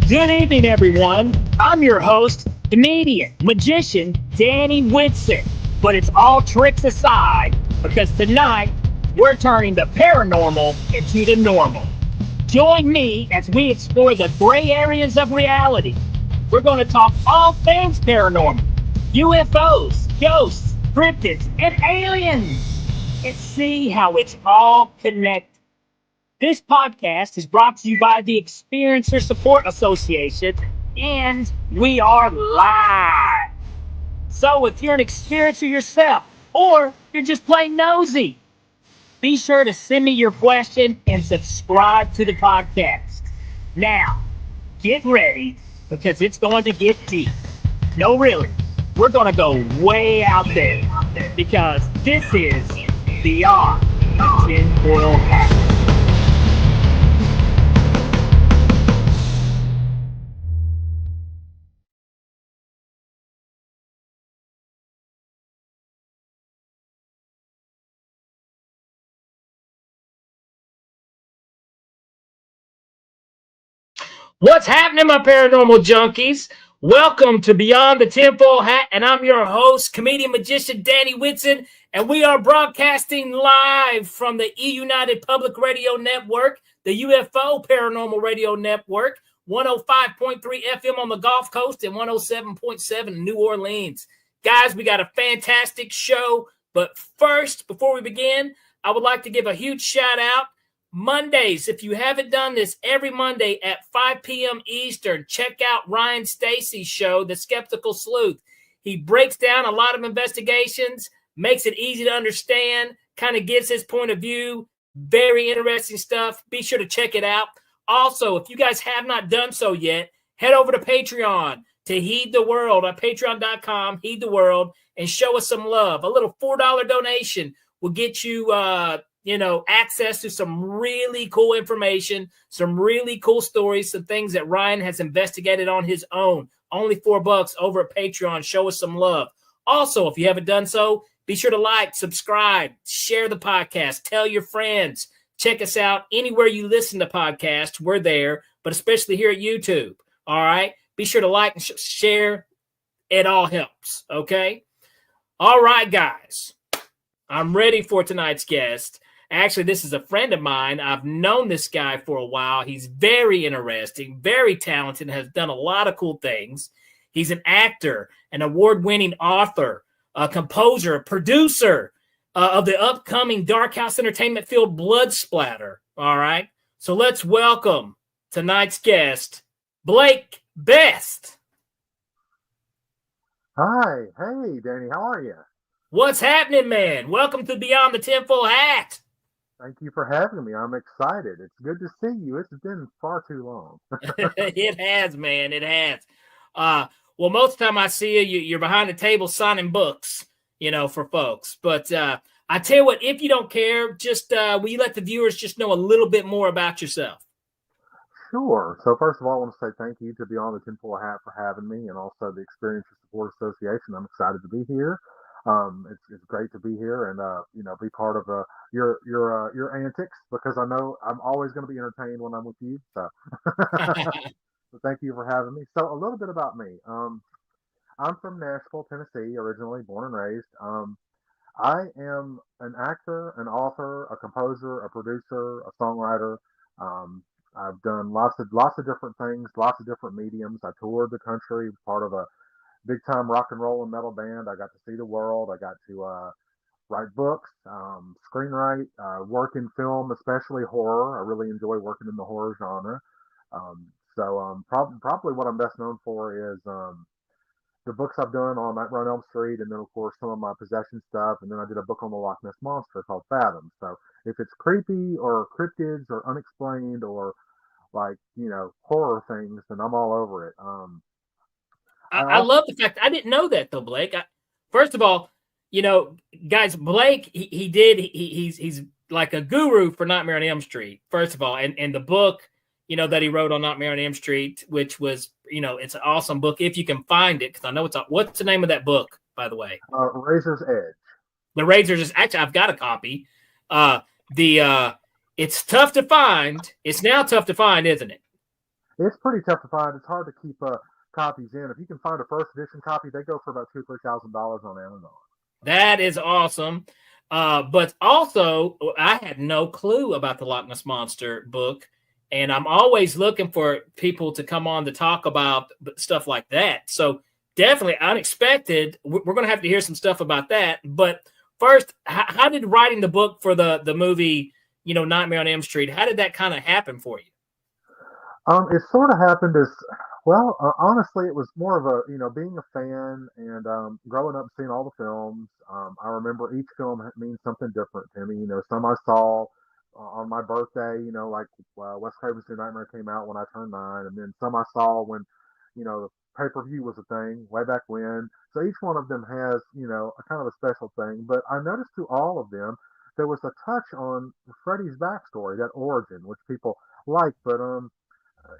Good evening, everyone. I'm your host, comedian, magician, Danny Whitson. But it's all tricks aside, because tonight we're turning the paranormal into the normal. Join me as we explore the gray areas of reality. We're going to talk all things paranormal, UFOs, ghosts, cryptids, and aliens, and see how it's all connected. This podcast is brought to you by the Experiencer Support Association, and we are live. So if you're an experiencer yourself, or you're just plain nosy, be sure to send me your question and subscribe to the podcast. Now, get ready, because it's going to get deep. No, really, we're going to go way out there, because this is Beyond the Tinfoil Hat. What's happening, my paranormal junkies? Welcome to Beyond the Tinfoil Hat, and I'm your host, comedian magician Danny Whitson, and we are broadcasting live from the E-United Public Radio Network, the UFO Paranormal Radio Network, 105.3 FM on the Gulf Coast and 107.7 in New Orleans. Guys, we got a fantastic show, but first, before we begin, I would like to give a huge shout out. Mondays, if you haven't done this, every Monday at 5 p.m. Eastern, check out Ryan Stacy's show, The Skeptical Sleuth. He breaks down a lot of investigations, makes it easy to understand, kind of gives his point of view. Very interesting stuff. Be sure to check it out. Also, if you guys have not done so yet, head over to Patreon to Heed the World on patreon.com, Heed the World, and show us some love. A little $4 donation will get you access to some really cool information, some really cool stories, some things that Ryan has investigated on his own. Only $4 over at Patreon. Show us some love. Also, if you haven't done so, be sure to like, subscribe, share the podcast, tell your friends. Check us out anywhere you listen to podcasts. We're there, but especially here at YouTube. All right? Be sure to like and share. It all helps, okay? All right, guys. I'm ready for tonight's guest. Actually, this is a friend of mine. I've known this guy for a while. He's very interesting, very talented, has done a lot of cool things. He's an actor, an award-winning author, a composer, a producer of the upcoming DarkHouse Entertainment film Blood Splatter. All right? So let's welcome tonight's guest, Blake Best. Hi. Hey, Danny. How are you? What's happening, man? Welcome to Beyond the Tinfoil Hat. Thank you for having me. I'm excited. It's good to see you. It's been far too long. It has, man. It has. Well, most of the time I see you, you're behind the table signing books, for folks. But I tell you what, if you don't care, just will you let the viewers just know a little bit more about yourself? Sure. So first of all, I want to say thank you to Beyond the Tinfoil Hat for having me, and also the Experiencer Support Association. I'm excited to be here. It's great to be here and be part of your antics, because I know I'm always going to be entertained when I'm with you. So, so thank you for having me. So a little bit about me. I'm from Nashville, Tennessee, originally born and raised. I am an actor, an author, a composer, a producer, a songwriter. I've done lots of different things, lots of different mediums. I toured the country, part of a big time rock and roll and metal band. I got to see the world. I got to write books, screenwrite, work in film, especially horror. I really enjoy working in the horror genre. Probably what I'm best known for is the books I've done on Nightmare on Elm Street, and then of course some of my possession stuff. And then I did a book on the Loch Ness Monster called Fathom. So if it's creepy or cryptids or unexplained or horror things, then I'm all over it. I love the fact I didn't know that though, Blake. First of all, guys, Blake, he's like a guru for Nightmare on Elm Street. First of all, and the book, that he wrote on Nightmare on Elm Street, which was, it's an awesome book if you can find it, because I know what's the name of that book, by the way? Razor's Edge. The Razor's Edge. Actually, I've got a copy. It's tough to find. It's now tough to find, isn't it? It's pretty tough to find. It's hard to keep copies in. If you can find a first edition copy, they go for about $2,000 to $3,000 on Amazon. That is awesome. But also, I had no clue about the Loch Ness Monster book. And I'm always looking for people to come on to talk about stuff like that. So definitely unexpected. We're going to have to hear some stuff about that. But first, how did writing the book for the movie, Nightmare on Elm Street, how did that kind of happen for you? It sort of happened as well. Honestly, it was more of a being a fan and growing up seeing all the films. I remember each film means something different to me. Some I saw on my birthday. Like Wes Craven's New Nightmare came out when I turned 9, and then some I saw when the pay per view was a thing way back when. So each one of them has a kind of a special thing. But I noticed through all of them there was a touch on Freddy's backstory, that origin, which people like, but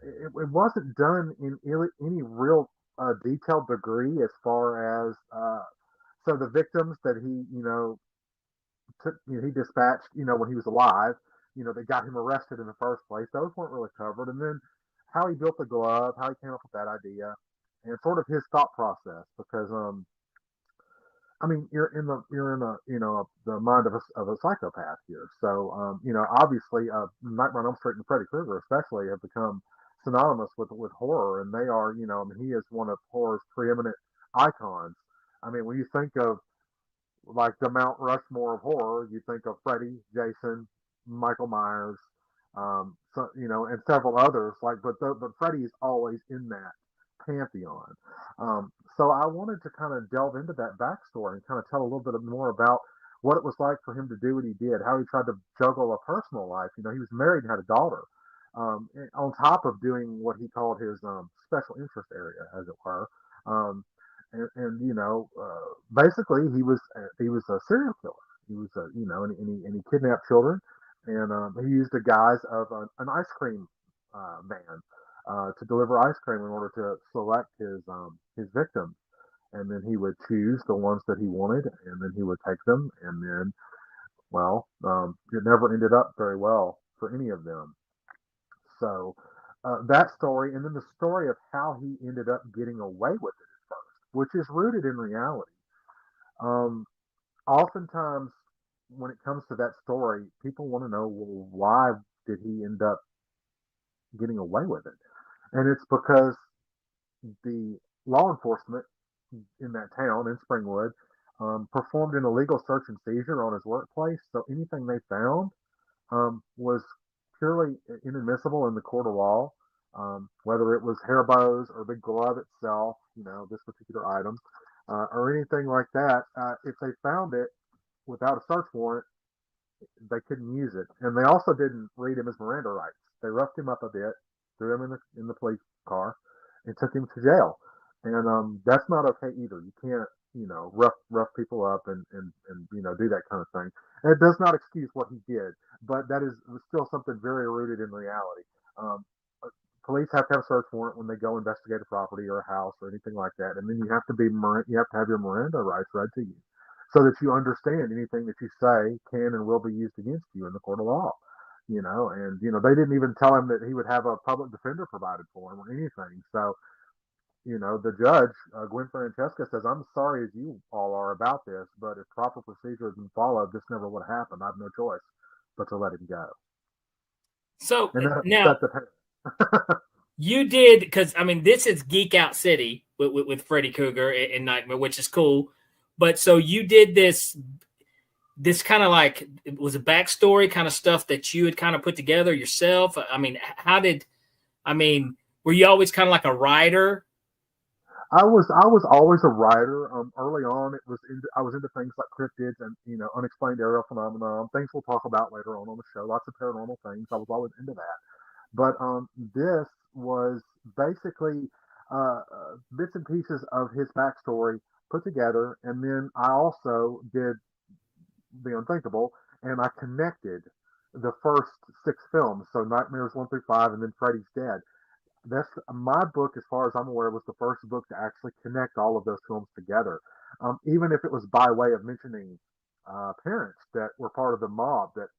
it wasn't done in any real detailed degree as far as so the victims that he took he dispatched when he was alive that got him arrested in the first place, those weren't really covered, and then how he built the glove, how he came up with that idea, and sort of his thought process, because I mean, you're in a the mind of a psychopath here. So obviously, Nightmare on Elm Street and Freddy Krueger especially have become synonymous with horror, and they are I mean, he is one of horror's preeminent icons. I mean, when you think of like the Mount Rushmore of horror, you think of Freddy, Jason, Michael Myers, so, and several others. Like, but Freddy is always in that pantheon. So I wanted to kind of delve into that backstory and kind of tell a little bit more about what it was like for him to do what he did, how he tried to juggle a personal life. He was married and had a daughter. On top of doing what he called his special interest area, as it were, um, and basically he was a serial killer. He was a and he kidnapped children, and he used the guise of an ice cream van to deliver ice cream in order to select his victims, and then he would choose the ones that he wanted, and then he would take them, and then well, it never ended up very well for any of them. So that story, and then the story of how he ended up getting away with it at first, which is rooted in reality. Um, Oftentimes, when it comes to that story, people want to know, well, why did he end up getting away with it? And it's because the law enforcement in that town in Springwood performed an illegal search and seizure on his workplace. So anything they found was purely inadmissible in the court of law, whether it was hair bows or the glove itself, this particular item, or anything like that. If they found it without a search warrant, they couldn't use it. And they also didn't read him his Miranda rights. They roughed him up a bit, threw him in the police car, and took him to jail. And that's not okay either. You can't rough people up and do that kind of thing. And it does not excuse what he did, but that is still something very rooted in reality. Um, Police have to have a search warrant when they go investigate a property or a house or anything like that, and then you have to have your Miranda rights read to you, so that you understand anything that you say can and will be used against you in the court of law. And they didn't even tell him that he would have a public defender provided for him or anything. So the judge, Gwen Francesca, says, "I'm sorry as you all are about this, but if proper procedure had been followed, this never would have happened. I have no choice but to let him go." So And that now upset the parents. you did, because I mean, this is Geek Out City with Freddy Krueger and Nightmare, which is cool. But so you did this kind of like, it was a backstory kind of stuff that you had kind of put together yourself. I mean, I mean, were you always kind of like a writer? I was always a writer. Early on, I was into things like cryptids and unexplained aerial phenomena, things we'll talk about later on the show. Lots of paranormal things. I was always into that. But this was basically bits and pieces of his backstory put together, and then I also did the unthinkable, and I connected the first 6 films, so Nightmares 1 through 5, and then Freddy's Dead. That's my book, as far as I'm aware, was the first book to actually connect all of those films together. Even if it was by way of mentioning parents that were part of the mob that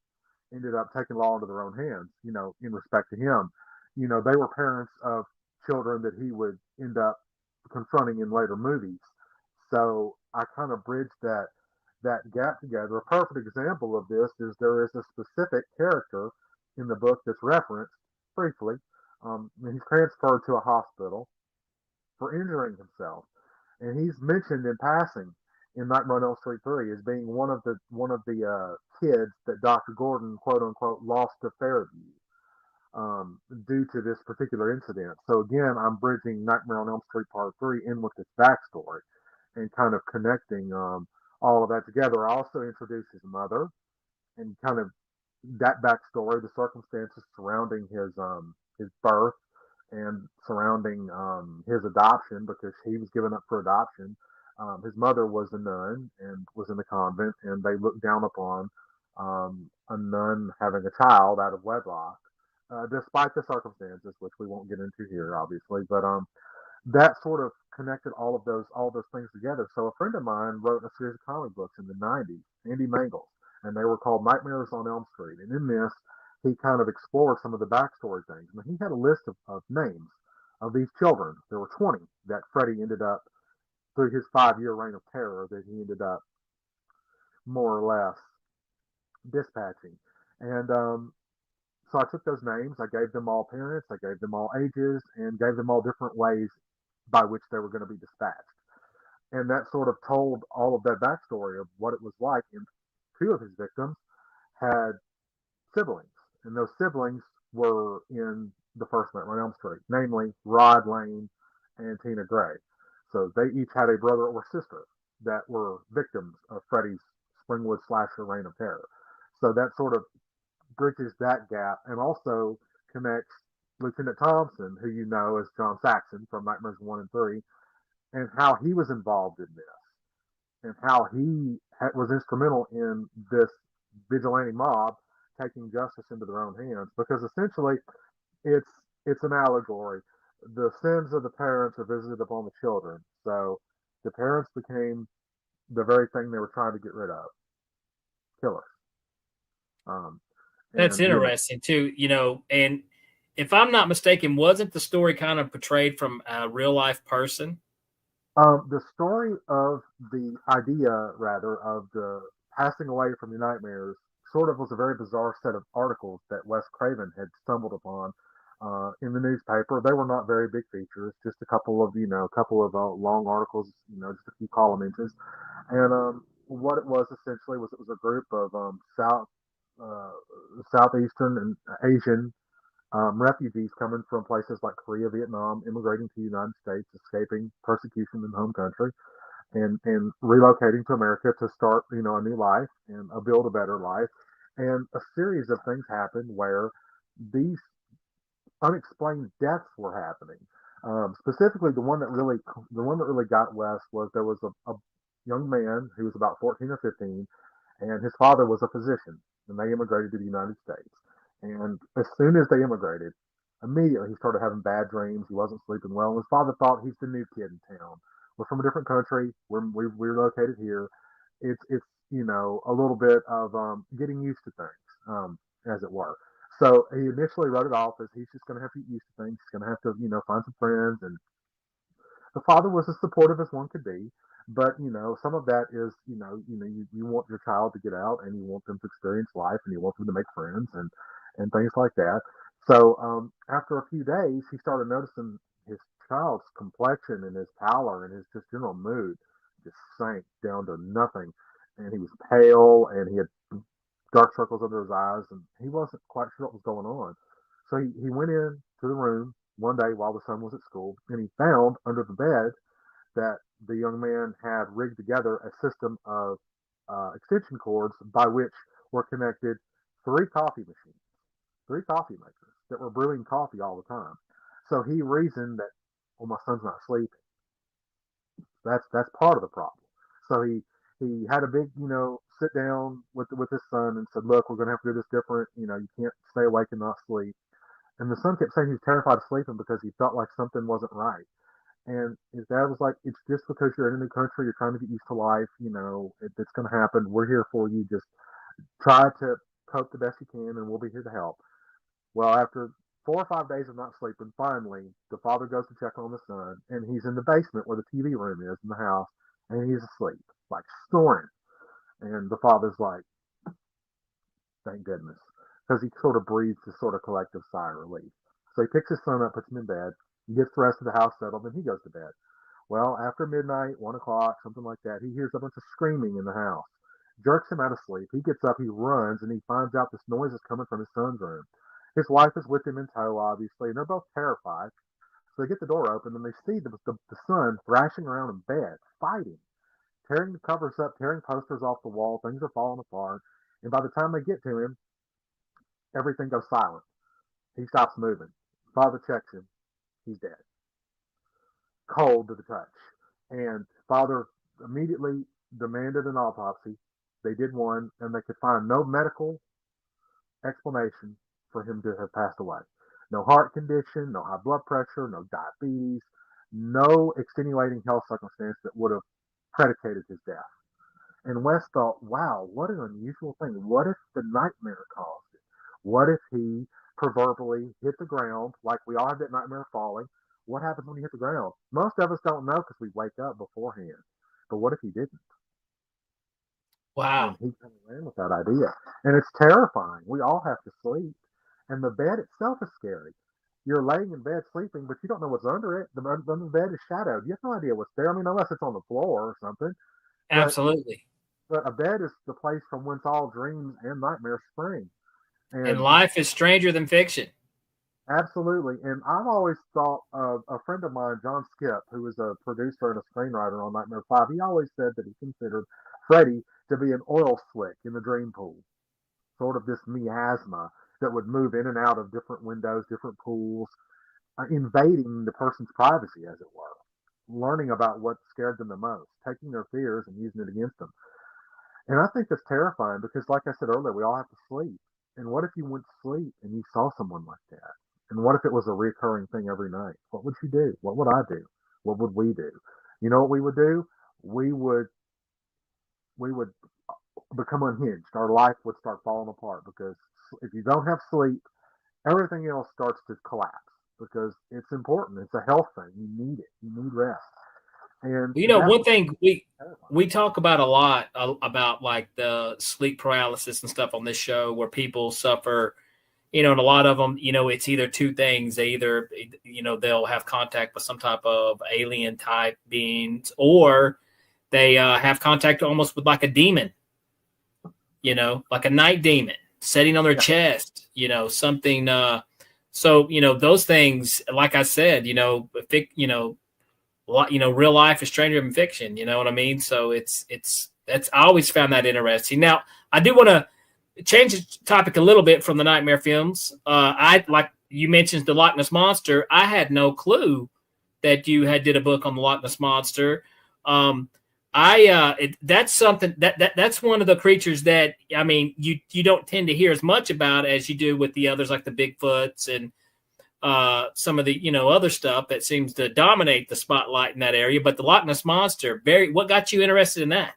ended up taking law into their own hands, in respect to him. they were parents of children that he would end up confronting in later movies. So I kind of bridged that gap together. A perfect example of this is there is a specific character in the book that's referenced briefly. He's transferred to a hospital for injuring himself, and he's mentioned in passing in Nightmare on Elm Street 3 as being one of the kids that Dr. Gordon, quote unquote, lost to Fairview due to this particular incident. So again, I'm bridging Nightmare on Elm Street Part 3 in with this backstory and kind of connecting all of that together. I also introduce his mother and kind of that backstory, the circumstances surrounding his birth and surrounding his adoption, because he was given up for adoption. His mother was a nun and was in the convent, and they looked down upon a nun having a child out of wedlock, despite the circumstances, which we won't get into here, obviously. But that sort of connected all those things together. So a friend of mine wrote a series of comic books in the '90s, Andy Mangels, and they were called Nightmares on Elm Street. And in this, he kind of explored some of the backstory things. And he had a list of names of these children. There were 20 that Freddy ended up, through his 5-year reign of terror, that he ended up more or less dispatching. And so I took those names, I gave them all parents, I gave them all ages, and gave them all different ways by which they were going to be dispatched. And that sort of told all of that backstory of what it was like. And two of his victims had siblings, and those siblings were in the first Nightmare on Elm Street, namely Rod Lane and Tina Gray. So they each had a brother or sister that were victims of Freddy's Springwood slasher reign of terror. So that sort of bridges that gap and also connects Lieutenant Thompson, who you know as John Saxon from Nightmares 1 and 3, and how he was involved in this and how he was instrumental in this vigilante mob taking justice into their own hands. Because essentially, it's it's an allegory. The sins of the parents are visited upon the children. So the parents became the very thing they were trying to get rid of, killers. Um, That's and interesting too, and if I'm not mistaken, wasn't the story kind of portrayed from a real life person? the story of the idea, rather, of the passing away from your nightmares sort of was a very bizarre set of articles that Wes Craven had stumbled upon in the newspaper. They were not very big features, just a couple of long articles, just a few column inches. And what it was essentially was it was a group of uh, southeastern and Asian refugees coming from places like Korea, Vietnam, immigrating to the United States, escaping persecution in home country, and relocating to America to start, a new life and build a better life. And a series of things happened where these unexplained deaths were happening. Specifically, the one that really got Wes was there was a young man who was about 14 or 15, and his father was a physician, and they immigrated to the United States. And as soon as they immigrated, immediately he started having bad dreams. He wasn't sleeping well. And his father thought he's the new kid in town. We're from a different country. We're located here. It's a little bit of getting used to things, as it were. So he initially wrote it off as he's just going to have to get used to things. He's going to have to find some friends. And the father was as supportive as one could be, but some of that is you want your child to get out and you want them to experience life and you want them to make friends and things like that. So after a few days, he started noticing his child's complexion and his pallor and his just general mood just sank down to nothing, and he was pale and he had dark circles under his eyes, and he wasn't quite sure what was going on. So he went in to the room one day while the son was at school, and he found under the bed that the young man had rigged together a system of extension cords by which were connected three coffee makers that were brewing coffee all the time. So he reasoned that, well, my son's not sleeping. That's part of the problem. So he had a big sit down with his son and said, look, we're going to have to do this different. You can't stay awake and not sleep. And the son kept saying he was terrified of sleeping because he felt like something wasn't right. And his dad was like, it's just because you're in a new country, you're trying to get used to life, it's going to happen. We're here for you. Just try to cope the best you can, and we'll be here to help. Well, after 4 or 5 days of not sleeping. Finally, the father goes to check on the son, and he's in the basement where the TV room is in the house, and he's asleep, like snoring. And the father's like, thank goodness, because he sort of breathes this sort of collective sigh of relief. So he picks his son up, puts him in bed, he gets the rest of the house settled, and he goes to bed. Well, after midnight, 1 o'clock, something like that, he hears a bunch of screaming in the house. Jerks him out of sleep. He gets up, he runs, and he finds out this noise is coming from his son's room. His wife is with him in tow, obviously, and they're both terrified. So they get the door open, and they see the son thrashing around in bed, fighting, tearing the covers up, tearing posters off the wall. Things are falling apart. And by the time they get to him, everything goes silent. He stops moving. Father checks him. He's dead. Cold to the touch. And father immediately demanded an autopsy. They did one, and they could find no medical explanation for him to have passed away. No heart condition, no high blood pressure, no diabetes, no extenuating health circumstance that would have predicated his death. And Wes thought, wow, what an unusual thing. What if the nightmare caused it? What if he proverbially hit the ground, like we all have that nightmare of falling? What happens when you hit the ground? Most of us don't know because we wake up beforehand. But what if he didn't? Wow. And he kind of ran with that idea. And it's terrifying. We all have to sleep. And the bed itself is scary. You're laying in bed sleeping, but you don't know what's under it. The bed is shadowed. You have no idea what's there. I mean, unless it's on the floor or something. Absolutely. But a bed is the place from whence all dreams and nightmares spring. And life is stranger than fiction. Absolutely. And I've always thought of a friend of mine, John Skip, who was a producer and a screenwriter on Nightmare 5. He always said that he considered Freddy to be an oil slick in the dream pool, sort of this miasma that would move in and out of different windows, different pools, invading the person's privacy, as it were, learning about what scared them the most, taking their fears and using it against them. And I think that's terrifying because, like I said earlier, we all have to sleep. And what if you went to sleep and you saw someone like that? And what if it was a recurring thing every night? What would you do? What would I do? What would we do? You know what we would do? We would become unhinged. Our life would start falling apart because if you don't have sleep, everything else starts to collapse because it's important. It's a health thing. You need it. You need rest. And one thing we talk about a lot about like the sleep paralysis and stuff on this show where people suffer, and a lot of them, it's either two things. They either, they'll have contact with some type of alien type beings, or they have contact almost with like a demon, like a night demon sitting on their chest, something. So, those things, like I said, real life is stranger than fiction. You know what I mean? So I always found that interesting. Now, I do want to change the topic a little bit from the nightmare films. I like you mentioned the Loch Ness Monster. I had no clue that you had did a book on the Loch Ness Monster. That's something that's one of the creatures that you don't tend to hear as much about as you do with the others like the Bigfoots and some of the other stuff that seems to dominate the spotlight in that area. But the Loch Ness Monster, what got you interested in that?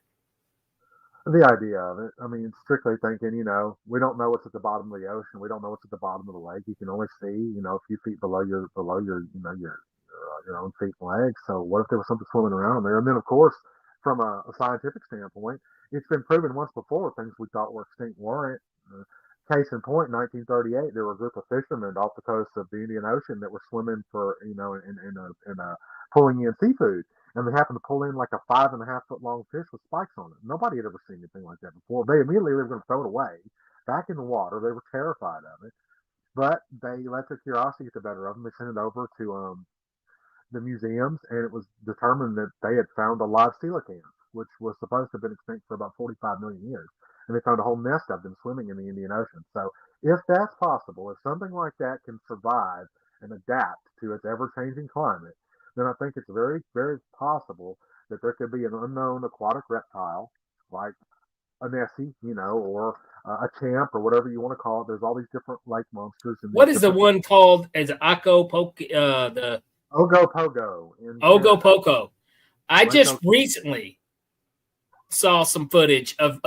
The idea of it. I mean, strictly thinking, we don't know what's at the bottom of the ocean. We don't know what's at the bottom of the lake. You can only see, a few feet below your own feet and legs. So what if there was something swimming around there? And then, of course, from a scientific standpoint, it's been proven once before things we thought were extinct weren't. Case in point, in 1938, there were a group of fishermen off the coast of the Indian Ocean that were swimming for, pulling in seafood. And they happened to pull in like a 5.5-foot long fish with spikes on it. Nobody had ever seen anything like that before. They immediately were going to throw it away back in the water. They were terrified of it, but they let their curiosity get the better of them. They sent it over to the museums, and it was determined that they had found a live coelacanth, which was supposed to have been extinct for about 45 million years. And they found a whole nest of them swimming in the Indian Ocean. So if that's possible, if something like that can survive and adapt to its ever-changing climate, then I think it's very, very possible that there could be an unknown aquatic reptile like a Nessie, or a champ or whatever you want to call it. There's all these different lake monsters. And what is the one called as Ogopogo? The Ogopogo. Ogopogo. I just recently saw some footage of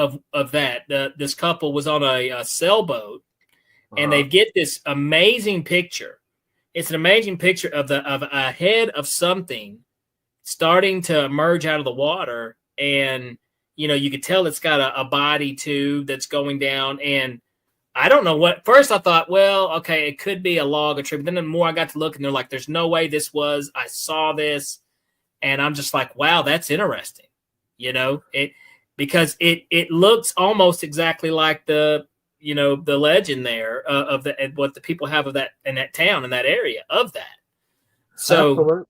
that. This couple was on a sailboat, and Uh-huh. they get this amazing picture. It's an amazing picture of a head of something starting to emerge out of the water, and you could tell it's got a body too that's going down. And I don't know what. First, I thought, well, okay, it could be a log or tree. But then the more I got to look, and they're like, "There's no way this was." I saw this, and I'm just like, "Wow, that's interesting." It because it looks almost exactly like the legend there of what the people have of that in that town in that area of that. So Absolutely.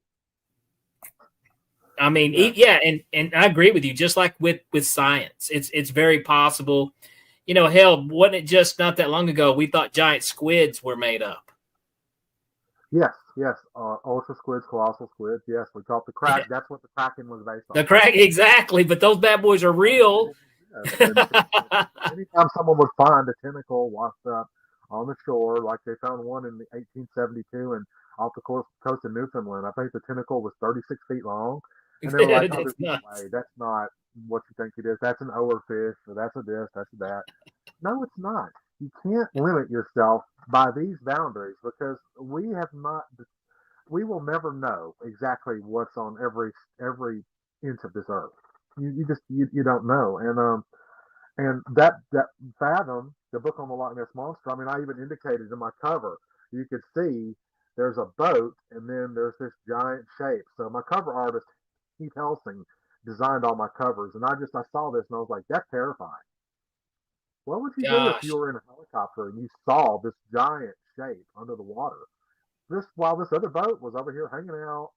I mean, Yeah. yeah, and I agree with you. Just like with science, it's very possible. Hell, wasn't it just not that long ago we thought giant squids were made up? Yes, yes. Ultra squids, colossal squids. Yes, we call it the crack. Yeah, That's what the Kraken was based the off of. crack exactly, but those bad boys are It real. exists. And anytime someone would find a tentacle washed up on the shore, like they found one in 1872 and off the coast of Newfoundland, I think the tentacle was 36 feet long. And they were like, Dude, oh, it's there's no nuts. way. That's not what you think it is. That's an fish, or that's a this, that's a that. No, it's not. You can't limit yourself by these boundaries because we will never know exactly what's on every inch of this earth. You don't know. And that Fathom, the book on the Loch Ness Monster, I mean, I even indicated in my cover, you could see there's a boat and then there's this giant shape. So my cover artist, Keith Helsing, designed all my covers. And I saw this and I was like, that's terrifying. What would you do if you Gosh. were in a helicopter and you saw this giant shape under the water? This while this other boat was over here hanging out,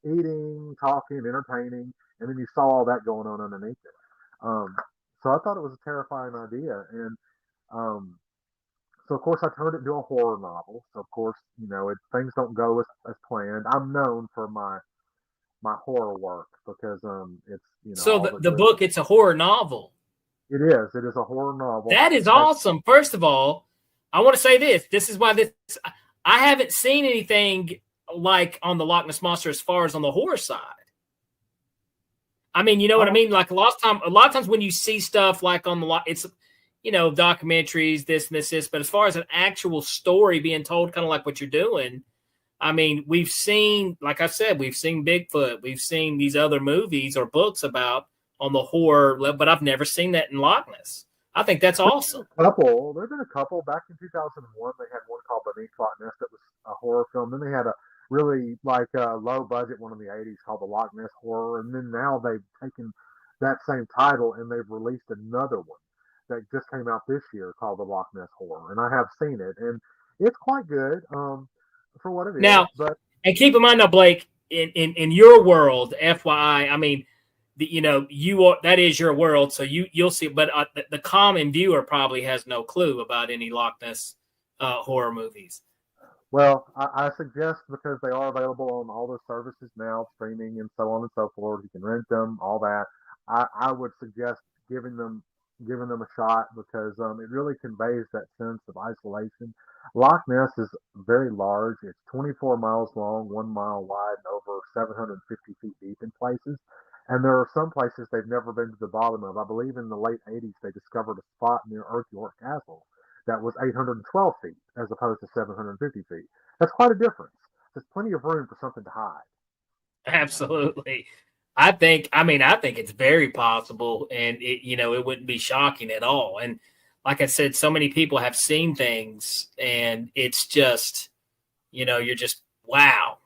eating, talking, entertaining, and then you saw all that going on underneath it. Um, so I thought it was a terrifying idea, and um, so of course I turned it into a horror novel. So of course, things don't go as planned. I'm known for my horror work because it's So all the, the the good. book, it's a horror novel. It is a horror novel. That is But awesome. First of all, I want to say this. This is why this I haven't seen anything like on the Loch Ness Monster as far as on the horror side. I mean, you know what I oh, mean? Like a lot of times when you see stuff like on the lot, it's documentaries, this, but as far as an actual story being told, kind of like what you're doing, I mean, we've seen, like I said, we've seen Bigfoot, we've seen these other movies or books about on the horror, but I've never seen that in Loch Ness. I think that's there's been awesome. a couple. There've been a couple. Back in 2001, they had one called Beneath Loch Ness that was a horror film. Then they had a really low budget one in the 80s called the Loch Ness Horror. And then now they've taken that same title and they've released another one that just came out this year called the Loch Ness Horror. And I have seen it, and it's quite good for what it is. Now, But and keep in mind now, Blake, in your world, FYI, I mean, you are that is your world, so you'll see. But the common viewer probably has no clue about any Loch Ness horror movies. well, I suggest because they are available on all the services now, streaming and so on and so forth. You can rent them, all that. I would suggest giving them giving them a shot because it really conveys that sense of isolation. Loch Ness is very large. It's 24 miles long, 1 mile wide, and over 750 feet deep in places. And there are some places they've never been to the bottom of. I believe in the late 80s they discovered a spot near Earth York Castle that was 812 feet as opposed to 750 feet. That's quite a difference. There's plenty of room for something to hide. Absolutely. I think it's very possible, and it wouldn't be shocking at all. And like I said, so many people have seen things, and it's just, you're just wow.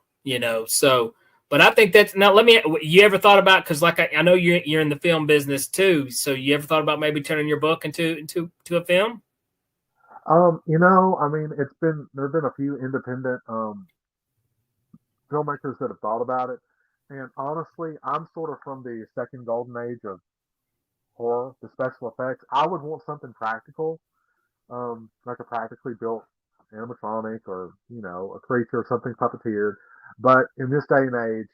So, but I think that's now. You ever thought about because like I know you're in the film business too. So you ever thought about maybe turning your book into a film? I mean, there've been a few independent filmmakers that have thought about it, and honestly, I'm sort of from the second golden age of horror, the special effects. I would want something practical, like a practically built animatronic or a creature or something puppeteered. But in this day and age,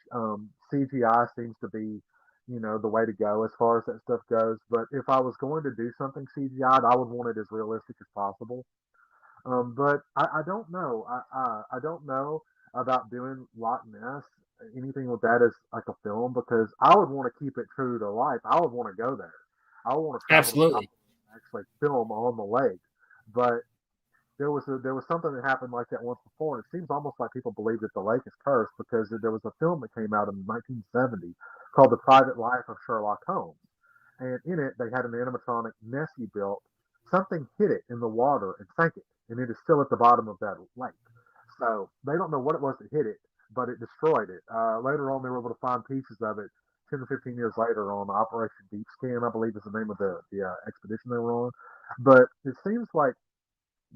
CGI seems to be the way to go as far as that stuff goes. But if I was going to do something CGI, I would want it as realistic as possible. But I don't know. I don't know about doing Loch Ness, anything with that as like a film, because I would want to keep it true to life. I would want to go there. I would want to travel to Absolutely. Scotland and actually film on the lake. But there was something that happened like that once before, and it seems almost like people believe that the lake is cursed because there was a film that came out in 1970 called The Private Life of Sherlock Holmes, and in it they had an animatronic Nessie built. Something hit it in the water and sank it, and it is still at the bottom of that lake. So they don't know what it was that hit it, but it destroyed it. Later on, they were able to find pieces of it 10 to 15 years later on Operation Deep Scan, I believe is the name of the expedition they were on. But it seems like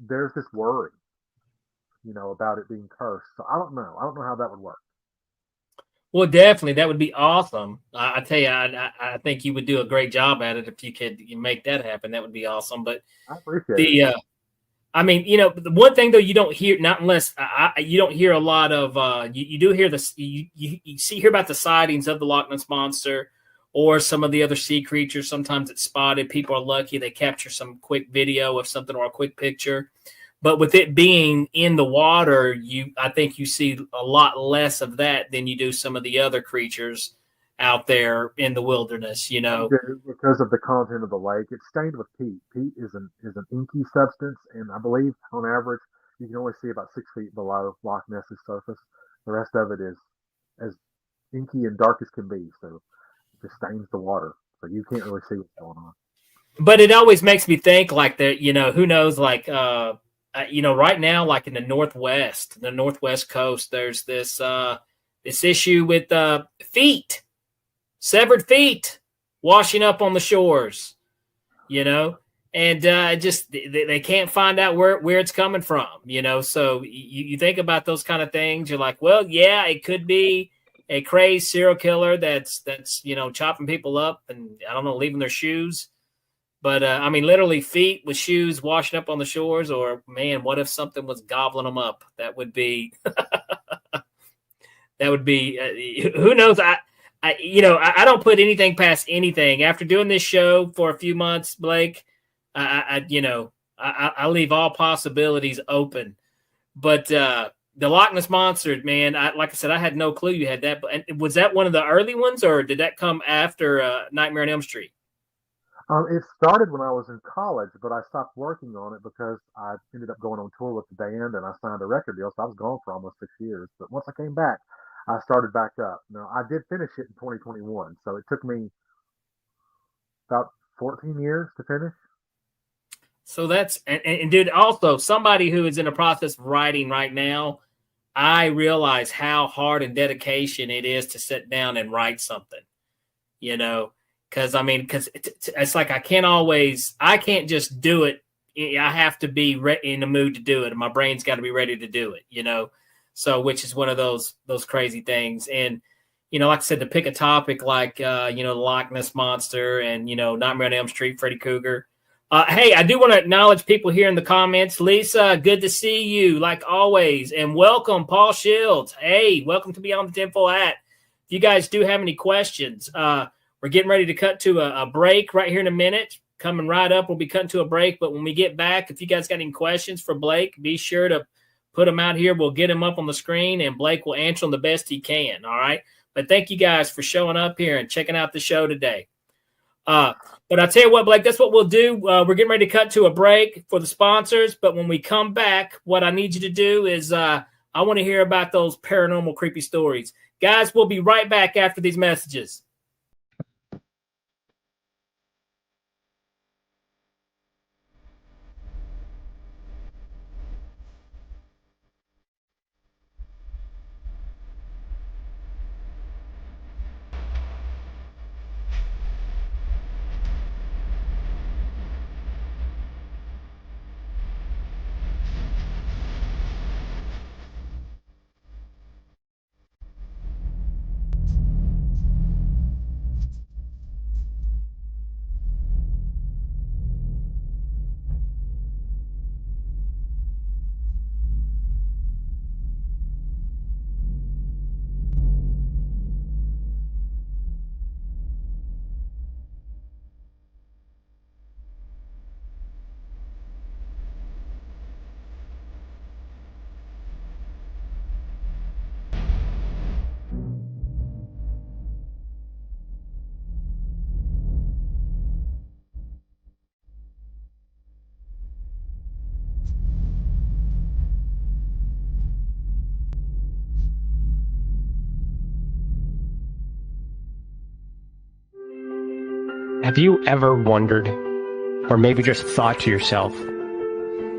there's this worry, about it being cursed. So I don't know. I don't know how that would work. Well, definitely, that would be awesome. I tell you, I think you would do a great job at it if you could make that happen. That would be awesome. But I appreciate it. the I mean, the one thing though you don't hear, not unless you don't hear a lot of, you do hear this, hear about the sightings of the Loch Ness monster or some of the other sea creatures. Sometimes it's spotted. People are lucky they capture some quick video of something or a quick picture. But with it being in the water, I think you see a lot less of that than you do some of the other creatures out there in the wilderness. You do because of the content of the lake. It's stained with peat. Peat is an inky substance, and I believe on average you can only see about 6 feet below Loch Ness's surface. The rest of it is as inky and dark as can be, so it just stains the water, so you can't really see what's going on. But it always makes me think like that, who knows, like, right now, like in the Northwest coast, there's this issue with severed feet washing up on the shores, and just they can't find out where it's coming from, So you think about those kind of things. You're like, well, yeah, it could be a crazed serial killer that's chopping people up and I don't know, leaving their shoes. But I mean, literally feet with shoes washing up on the shores. Or man, what if something was gobbling them up? That would be that would be who knows. I don't put anything past anything. After doing this show for a few months, Blake, I leave all possibilities open. But the Loch Ness monster, man, like I said, I had no clue you had that. But was that one of the early ones, or did that come after Nightmare on Elm Street? It started when I was in college, but I stopped working on it because I ended up going on tour with the band and I signed a record deal. So I was gone for almost 6 years. But once I came back, I started back up. Now, I did finish it in 2021. So it took me about 14 years to finish. So that's, and dude, also somebody who is in the process of writing right now, I realize how hard and dedication it is to sit down and write something, because because it's like I can't just do it. I have to be in the mood to do it, and my brain's got to be ready to do it, So, which is one of those crazy things, and like I said, to pick a topic like the Loch Ness monster and Nightmare on Elm Street, Freddy Krueger. Hey, I do want to acknowledge people here in the comments. Lisa, good to see you, like always. And welcome, Paul Shields. Hey, welcome to Beyond the Tinfoil Hat. If you guys do have any questions, we're getting ready to cut to a break right here in a minute. Coming right up, we'll be cutting to a break. But when we get back, if you guys got any questions for Blake, be sure to put them out here. We'll get them up on the screen, and Blake will answer them the best he can, all right? But thank you guys for showing up here and checking out the show today. But I'll tell you what, Blake, that's what we'll do. We're getting ready to cut to a break for the sponsors. But when we come back, what I need you to do is I want to hear about those paranormal creepy stories. Guys, we'll be right back after these messages. Have you ever wondered, or maybe just thought to yourself,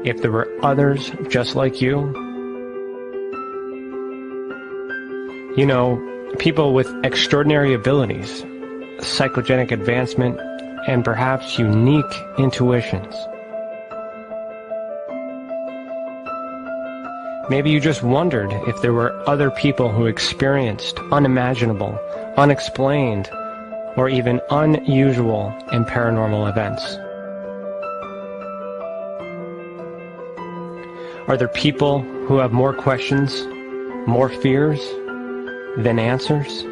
if there were others just like you? You know, people with extraordinary abilities, psychogenic advancement, and perhaps unique intuitions. Maybe you just wondered if there were other people who experienced unimaginable, unexplained, or even unusual and paranormal events. Are there people who have more questions, more fears than answers?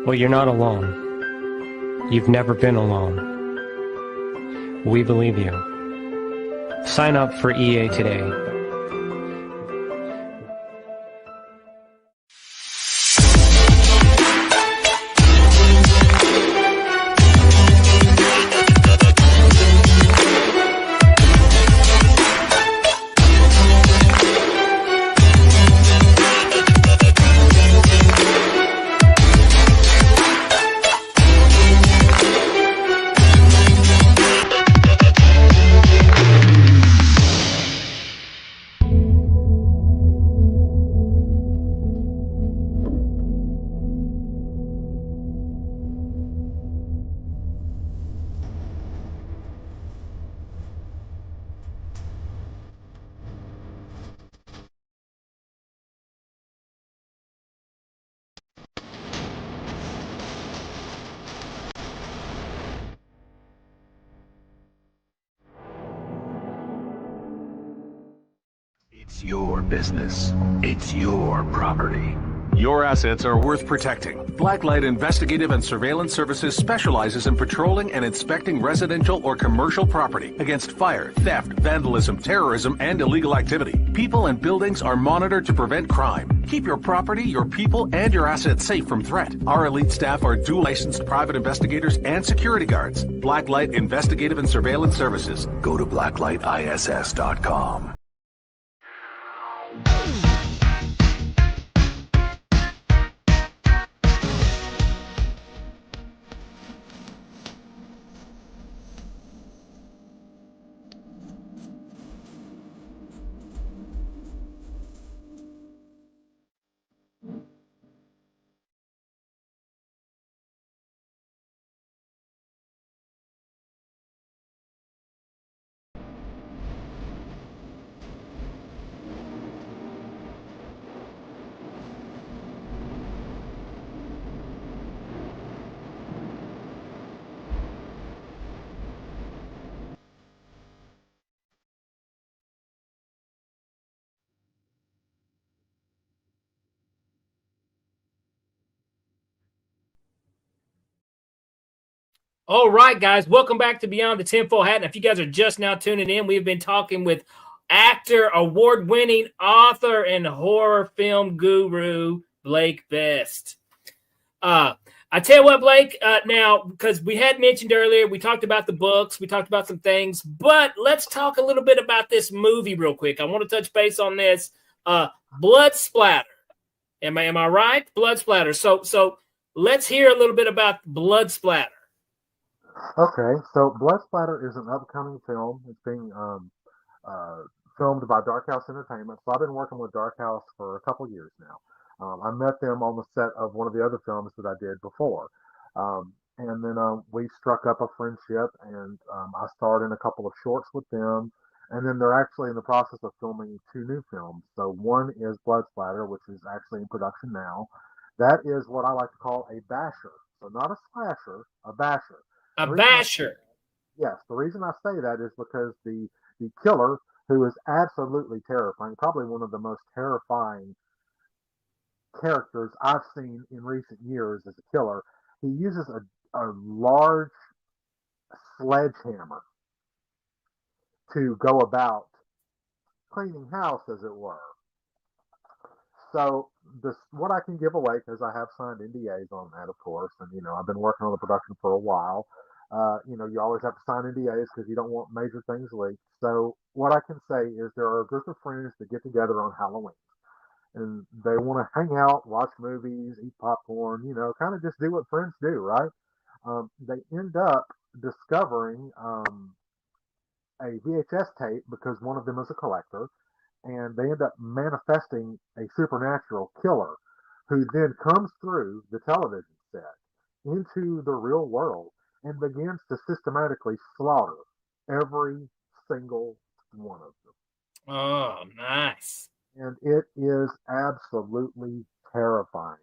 Well, you're not alone. You've never been alone. We believe you. Sign up for EA today. It's your business. It's your property. Your assets are worth protecting. Blacklight Investigative and Surveillance Services specializes in patrolling and inspecting residential or commercial property against fire, theft, vandalism, terrorism, and illegal activity. People and buildings are monitored to prevent crime. Keep your property, your people, and your assets safe from threat. Our elite staff are dual licensed private investigators and security guards. Blacklight Investigative and Surveillance Services. Go to blacklightiss.com. All right, guys, welcome back to Beyond the Tinfoil Hat. And if you guys are just now tuning in, we've been talking with actor, award-winning author, and horror film guru, Blake Best. I tell you what, Blake, now, because we had mentioned earlier, we talked about the books, we talked about some things, but let's talk a little bit about this movie real quick. I want to touch base on this. Blood Splatter. Am I right? Blood Splatter. So let's hear a little bit about Blood Splatter. Okay, so Blood Splatter is an upcoming film. It's being filmed by DarkHouse Entertainment. So I've been working with DarkHouse for a couple years now. I met them on the set of one of the other films that I did before. And then we struck up a friendship, and I starred in a couple of shorts with them. And then they're actually in the process of filming 2 new films. So one is Blood Splatter, which is actually in production now. That is what I like to call a basher. So not a slasher, a basher. A basher. Yes, the reason I say that is because the killer, who is absolutely terrifying, probably one of the most terrifying characters I've seen in recent years as a killer, he uses a large sledgehammer to go about cleaning house, as it were. So what I can give away, because I have signed NDAs on that, of course, and I've been working on the production for a while. You always have to sign NDAs because you don't want major things leaked. So what I can say is there are a group of friends that get together on Halloween. and they want to hang out, watch movies, eat popcorn, kind of just do what friends do, right? They end up discovering a VHS tape because one of them is a collector, and they end up manifesting a supernatural killer who then comes through the television set into the real world and begins to systematically slaughter every single one of them. Oh, nice. And it is absolutely terrifying.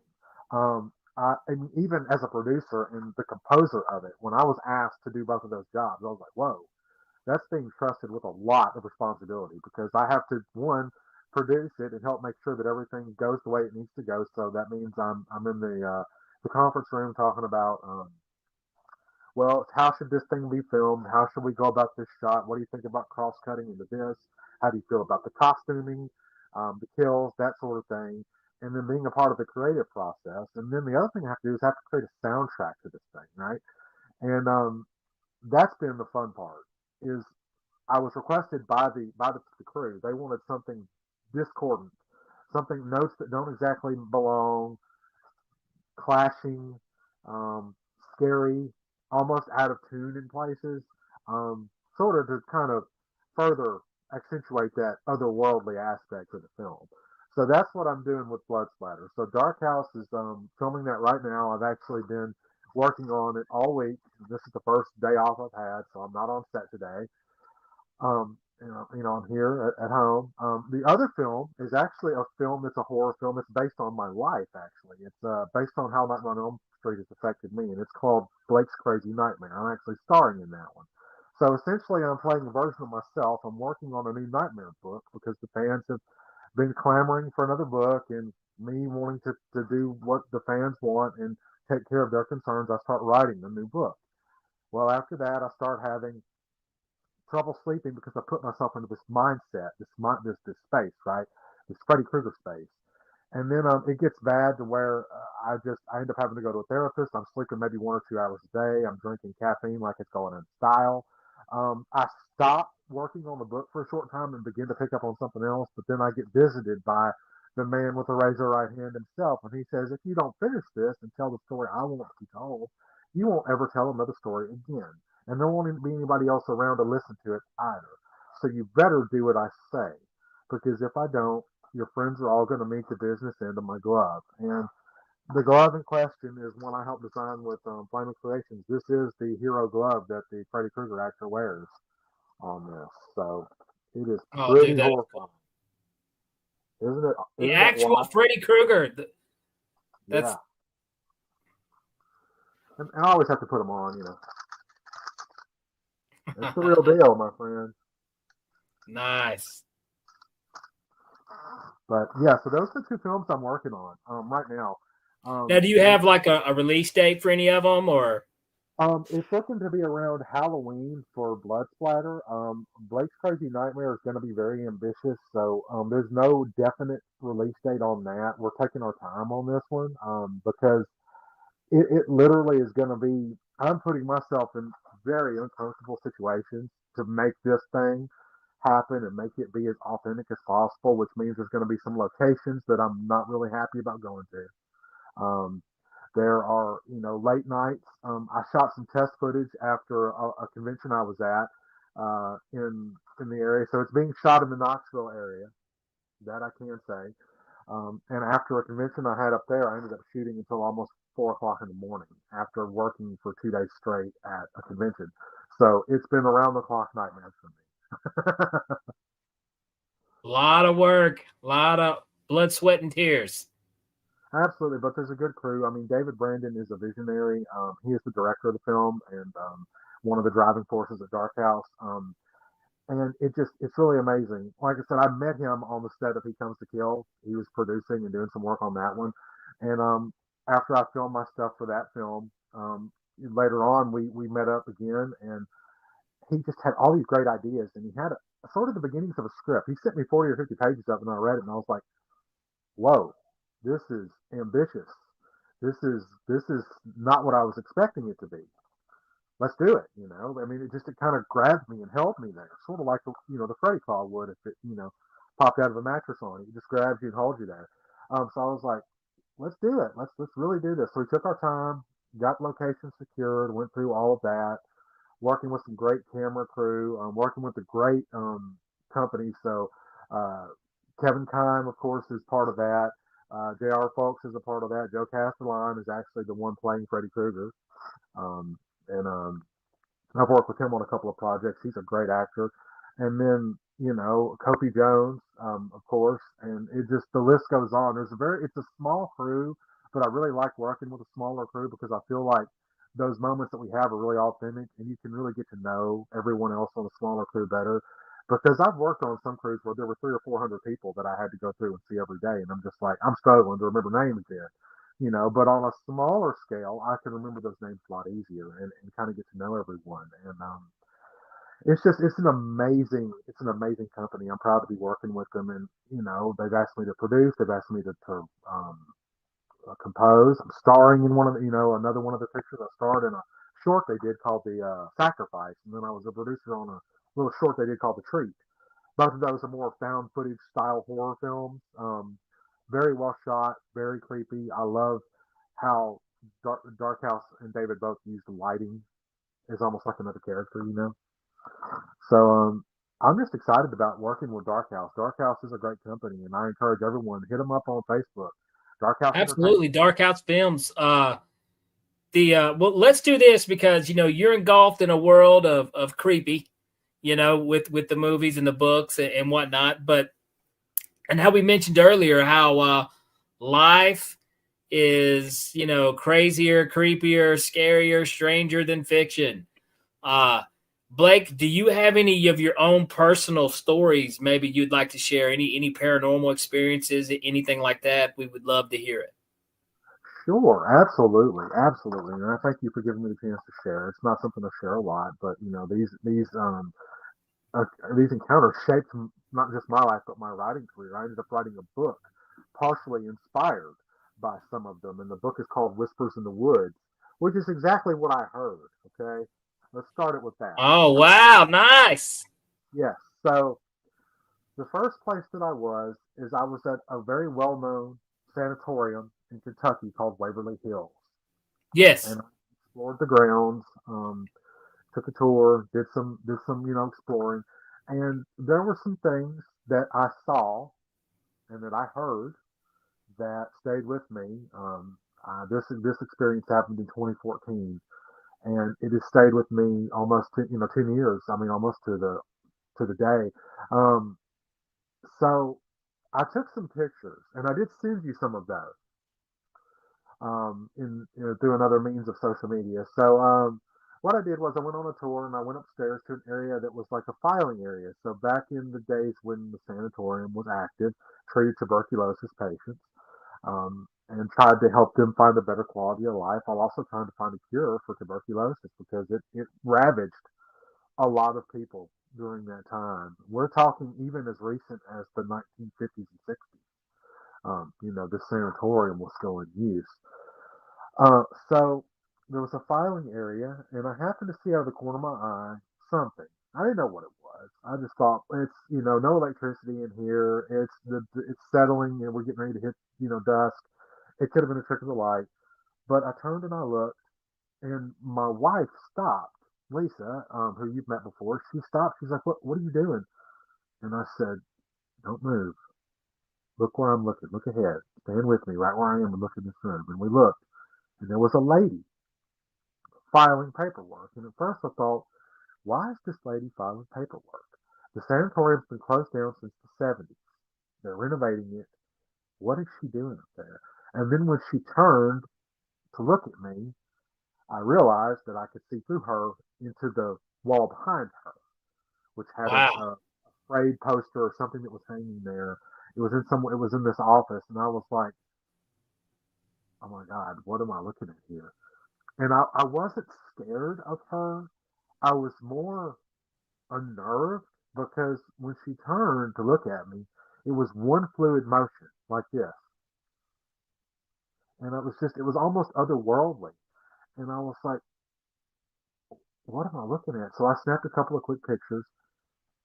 I mean, even as a producer and the composer of it, when I was asked to do both of those jobs, I was like, whoa, that's being trusted with a lot of responsibility because I have to, one, produce it and help make sure that everything goes the way it needs to go. So that means I'm in the conference room talking about well, how should this thing be filmed? How should we go about this shot? What do you think about cross cutting into this? How do you feel about the costuming, the kills, that sort of thing? And then being a part of the creative process. And then the other thing I have to do is have to create a soundtrack to this thing, right? And that's been the fun part. Is I was requested by the crew. They wanted something discordant, something notes that don't exactly belong, clashing, um, scary, almost out of tune in places, sort of to kind of further accentuate that otherworldly aspect of the film. So that's what I'm doing with Blood Splatter. So DarkHouse is filming that right now. I've actually been working on it all week. This is the first day off I've had, so I'm not on set today. I'm here at home. The other film is actually a film that's a horror film. It's based on my life, actually. It's based on how Nightmare on Elm Street has affected me, and it's called Blake's Krazy Nightmare. I'm actually starring in that one. So essentially, I'm playing a version of myself. I'm working on a new Nightmare book because the fans have been clamoring for another book, and me wanting to do what the fans want and take care of their concerns, I start writing a new book. Well, after that, I start having trouble sleeping because I put myself into this mindset, this space, right? This Freddy Krueger space. And then it gets bad to where I end up having to go to a therapist. I'm sleeping maybe 1 or 2 hours a day. I'm drinking caffeine like it's going in style. I stop working on the book for a short time and begin to pick up on something else, but then I get visited by the man with the razor right hand himself, and he says, if you don't finish this and tell the story I want to be told, you won't ever tell another story again, and there won't be anybody else around to listen to it either. So you better do what I say, because if I don't, your friends are all going to meet the business end of my glove. And the glove in question is one I helped design with Flaming Creations. This is the hero glove that the Freddy Krueger actor wears on this. So it is Oh, pretty dude, that is horrifying. cool. Isn't it? The Isn't it actual wild? Freddy Krueger. That's Yeah. And I always have to put them on. It's the real deal, my friend. nice. But yeah, so those are the two films I'm working on right now. Now, do you have like a release date for any of them, or? It's looking to be around Halloween for Blood Splatter. Blake's Crazy Nightmare is going to be very ambitious, so there's no definite release date on that. We're taking our time on this one because it literally is going to be. I'm putting myself in very uncomfortable situations to make this thing happen and make it be as authentic as possible, which means there's going to be some locations that I'm not really happy about going to. Um, there are, late nights. I shot some test footage after a convention I was at in the area, so it's being shot in the Knoxville area. That I can say. And after a convention I had up there, I ended up shooting until almost 4 o'clock in the morning after working for 2 days straight at a convention. So it's been around the clock nightmares for me. A lot of work, a lot of blood, sweat, and tears. Absolutely, but there's a good crew. I mean, David Brandon is a visionary. He is the director of the film and one of the driving forces at Dark House. And it's really amazing. Like I said, I met him on the set of He Comes to Kill. He was producing and doing some work on that one. And after I filmed my stuff for that film, later on we met up again, and he just had all these great ideas, and he had sort of the beginnings of a script. He sent me 40 or 50 pages of it, and I read it, and I was like, "Whoa, this is ambitious. This is not what I was expecting it to be. Let's do it." I mean, it kind of grabbed me and held me there, sort of like the Freddy claw would if it popped out of a mattress on you. It just grabs you and holds you there. So I was like, let's do it. Let's really do this. So we took our time, got locations secured, went through all of that, working with some great camera crew, working with a great company. So uh, Kevin Kime, of course, is part of that. J.R. Folks is a part of that. Joe Castellan is actually the one playing Freddy Krueger. And I've worked with him on a couple of projects. He's a great actor. And then, Kofi Jones, of course, and it just, the list goes on. It's a small crew, but I really like working with a smaller crew because I feel like those moments that we have are really authentic and you can really get to know everyone else on the smaller crew better. Because I've worked on some crews where there were 300 or 400 people that I had to go through and see every day. And I'm just like, I'm struggling to remember names then. But on a smaller scale, I can remember those names a lot easier and kind of get to know everyone. And it's an amazing company. I'm proud to be working with them. And, they've asked me to produce, they've asked me to compose. I'm starring in another one of the pictures. I starred in a short they did called The Sacrifice. And then I was a producer on a little short they did called The Treat. Both of those are more found footage style horror films. Very well shot, very creepy. I love how Dark House and David both used lighting as almost like another character. So I'm just excited about working with Dark House. Dark House is a great company, and I encourage everyone to hit them up on Facebook. Dark House Entertainment. Absolutely, DarkHouse Films. Well, let's do this because you're engulfed in a world of creepy, with the movies and the books and whatnot. But and how we mentioned earlier how life is crazier, creepier, scarier, stranger than fiction. Blake, do you have any of your own personal stories maybe you'd like to share? Any paranormal experiences, anything like that? We would love to hear it. Sure, absolutely, absolutely. And I thank you for giving me the chance to share. It's not something I share a lot, but uh, these encounters shaped not just my life but my writing career. I ended up writing a book, partially inspired by some of them, and the book is called Whispers in the Woods, which is exactly what I heard. Okay, let's start it with that. Oh, wow, nice. Yes. So the first place that I was at a very well-known sanatorium in Kentucky called Waverly Hills, Yes. and I explored the grounds. Took a tour, did some exploring, and there were some things that I saw and that I heard that stayed with me. This experience happened in 2014, and it has stayed with me almost 10 years. I mean, almost to the day. Um, so I took some pictures, and I did send you some of those through another means of social media. So what I did was I went on a tour and I went upstairs to an area that was like a filing area. So back in the days when the sanatorium was active, treated tuberculosis patients and tried to help them find a better quality of life. While also trying to find a cure for tuberculosis because it ravaged a lot of people during that time. We're talking even as recent as the 1950s and 60s. The sanatorium was still in use. So there was a filing area, and I happened to see out of the corner of my eye something. I didn't know what it was. I just thought it's no electricity in here. It's settling, and we're getting ready to hit dusk. It could have been a trick of the light, but I turned and I looked, and my wife stopped. Lisa, who you've met before, she stopped. She's like, "What are you doing?" And I said, "Don't move. Look where I'm looking. Look ahead. Stand with me, right where I am, and look in this room." And we looked, and there was a lady filing paperwork. And at first I thought, why is this lady filing paperwork? The sanatorium's been closed down since the 70s. They're renovating it. What is she doing up there? And then when she turned to look at me, I realized that I could see through her into the wall behind her, which had Wow. a frayed poster or something that was hanging there. It was in this office, and I was like, oh my God, what am I looking at here? And I wasn't scared of her. I was more unnerved because when she turned to look at me, it was one fluid motion like this. And it was almost otherworldly. And I was like, what am I looking at? So I snapped a couple of quick pictures.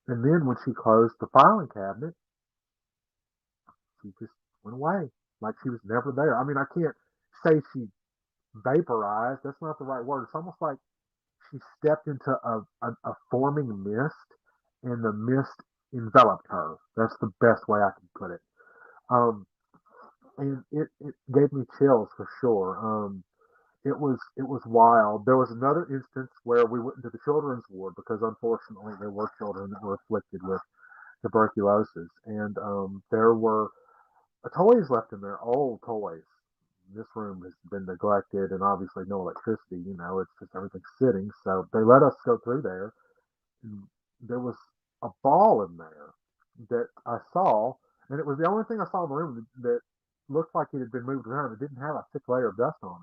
And then when she closed the filing cabinet, she just went away. like she was never there. I mean, I can't say she vaporized. That's not the right word. It's almost like she stepped into a forming mist, and the mist enveloped her. That's the best way I can put it. Um, and it gave me chills for sure. It was wild. There was another instance where we went into the children's ward because unfortunately there were children that were afflicted with tuberculosis, and there were toys left in there, old toys. This room has been neglected, and obviously no electricity. It's just everything sitting. So they let us go through there, and there was a ball in there that I saw, and it was the only thing I saw in the room that looked like it had been moved around. It didn't have a thick layer of dust on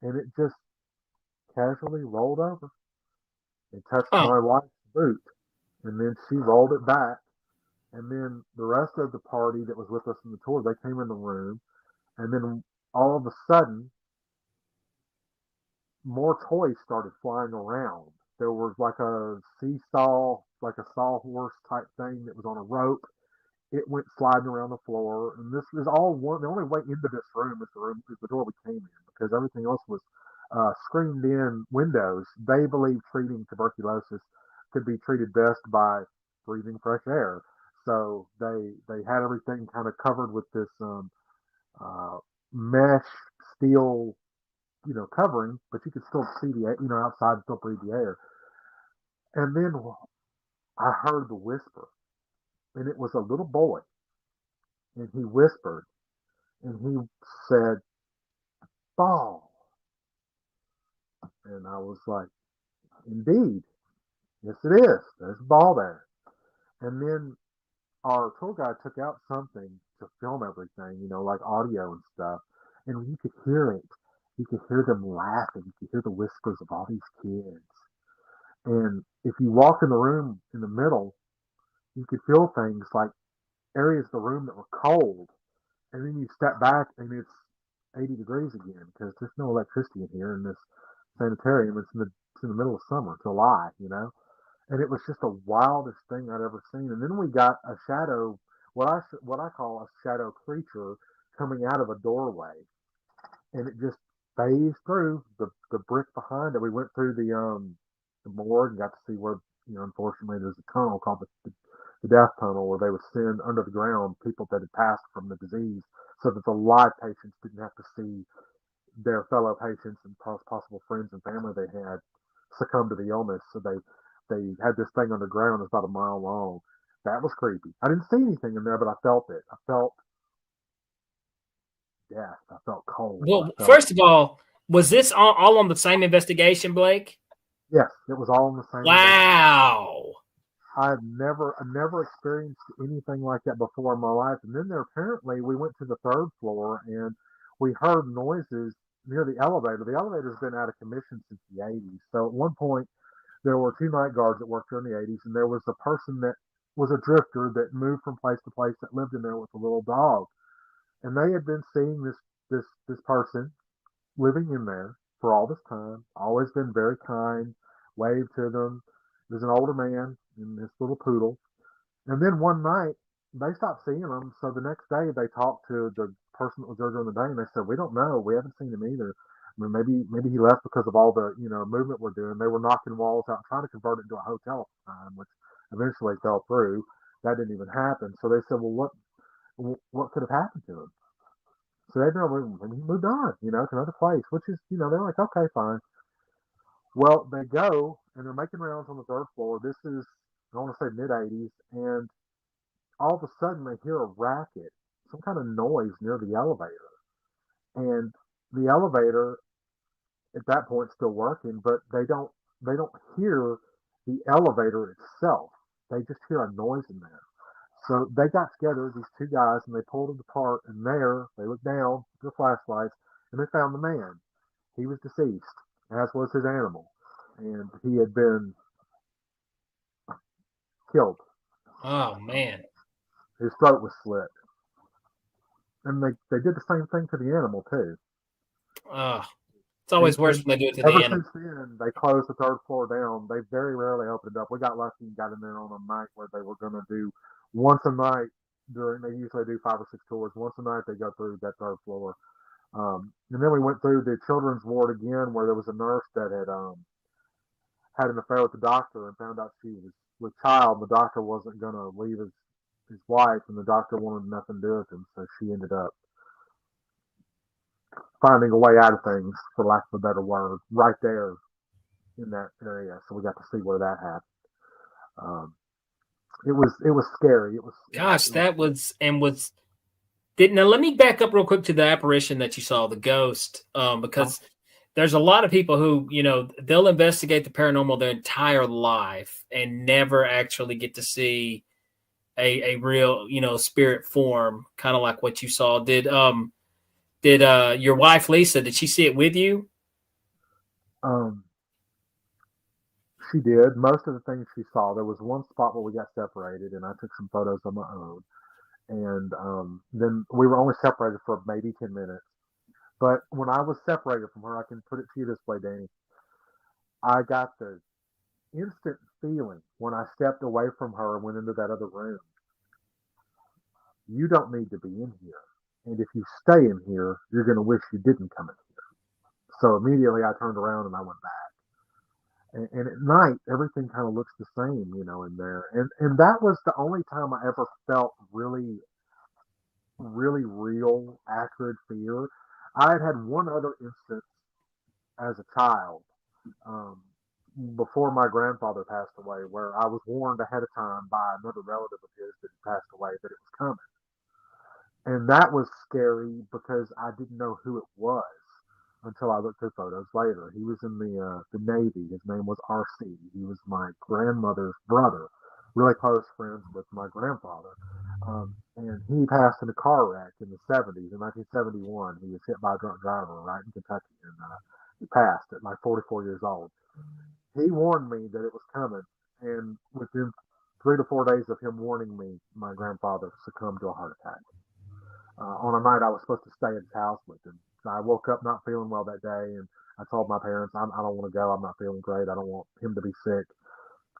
it, and it just casually rolled over and touched Huh. my wife's boot, and then she rolled it back. And then the rest of the party that was with us in the tour, they came in the room, and then all of a sudden, more toys started flying around. There was like a seesaw, like a sawhorse type thing that was on a rope. It went sliding around the floor, and this is all one. The only way into this room is the door we came in, because everything else was screened in windows. They believe treating tuberculosis could be treated best by breathing fresh air. So they had everything kind of covered with this uh, mesh steel, covering, but you could still see the, outside and still breathe the air. And then I heard the whisper, and it was a little boy, and he whispered, and he said, "Ball," and I was like, "Indeed, yes, it is. There's a ball there." And then our tour guide took out something to film everything, like audio and stuff, and you could hear it. You could hear them laughing. You could hear the whispers of all these kids. And if you walk in the room in the middle, you could feel things like areas of the room that were cold, and then you step back and it's 80 degrees again because there's no electricity in here in this sanitarium. It's in the middle of summer, July. And it was just the wildest thing I'd ever seen. And then we got a shadow, what I call a shadow creature, coming out of a doorway, and it just phased through the brick behind it. We went through the morgue and got to see where, unfortunately there's a tunnel called the death tunnel, where they would send under the ground people that had passed from the disease, so that the live patients didn't have to see their fellow patients and possible friends and family they had succumb to the illness. So they had this thing underground that's about a mile long. That was creepy. I didn't see anything in there, but I felt it. I felt death. I felt cold. I Well, felt, first of all, was this all on the same investigation, Blake? yes, it was all in the same investigation. Wow. I never experienced anything like that before in my life. And then we went to the third floor, and we heard noises near the elevator. The elevator's been out of commission since the 80s. So at one point, there were two night guards that worked during the 80s, and there was a person that was a drifter that moved from place to place that lived in there with a little dog. And they had been seeing this person living in there for all this time, always been very kind, waved to them. He was an older man and this little poodle. And then one night, they stopped seeing him. So the next day, they talked to the person that was there during the day, and they said, "We don't know. We haven't seen him either. I mean, maybe he left because of all the movement we're doing." They were knocking walls out, trying to convert it into a hotel at the time, which eventually fell through. That didn't even happen. So they said, "Well, what could have happened to him?" So they know maybe he moved on, to another place, which is, they're like, "Okay, fine." Well, they go and they're making rounds on the third floor. This is, I want to say, mid 80s, and all of a sudden they hear a racket, some kind of noise near the elevator. And the elevator at that point is still working, but they don't hear the elevator itself. They just hear a noise in there. So they got together, these two guys, and they pulled it apart, and there they looked down with their flashlights, and they found the man. He was deceased, as was his animal. And he had been killed. Oh man. His throat was slit. And they did the same thing to the animal too. Oh, it's always worse And when they do it to the ever animal. since then, they closed the third floor down. They very rarely opened it up. We got lucky and got in there on a night where they were going to do once a night They usually do 5 or 6 tours. Once a night they go through that third floor. And then we went through the children's ward again, where there was a nurse that had an affair with the doctor and found out she was with child. The doctor wasn't going to leave his wife, and the doctor wanted nothing to do with him, so she ended up finding a way out of things, for lack of a better word, right there in that area. So we got to see where that happened. Um, it was scary. Gosh, that was and was. Now let me back up real quick to the apparition that you saw, the ghost, because there's a lot of people who, they'll investigate the paranormal their entire life and never actually get to see a real, spirit form, kind of like what you saw. Did your wife Lisa, did she see it with you? Um, she did. Most of the things she saw, there was one spot where we got separated, and I took some photos on my own. And then we were only separated for maybe 10 minutes. But when I was separated from her, I can put it to you this way, Danny. I got the instant feeling when I stepped away from her and went into that other room. You don't need to be in here. And if you stay in here, you're going to wish you didn't come in here. So immediately I turned around and I went back. And at night, everything kind of looks the same, in there. And that was the only time I ever felt really, really real, accurate fear. I had one other instance as a child, um, before my grandfather passed away, where I was warned ahead of time by another relative of his that had passed away that it was coming. And that was scary because I didn't know who it was until I looked at photos later. He was in the Navy. His name was RC. He was my grandmother's brother, really close friends with my grandfather. And he passed in a car wreck in the 70s. In 1971, he was hit by a drunk driver right in Kentucky, and he passed at like 44 years old. He warned me that it was coming, and within 3 to 4 days of him warning me, my grandfather succumbed to a heart attack. On a night I was supposed to stay at his house with him. So I woke up not feeling well that day, and I told my parents, I don't want to go. I'm not feeling great. I don't want him to be sick.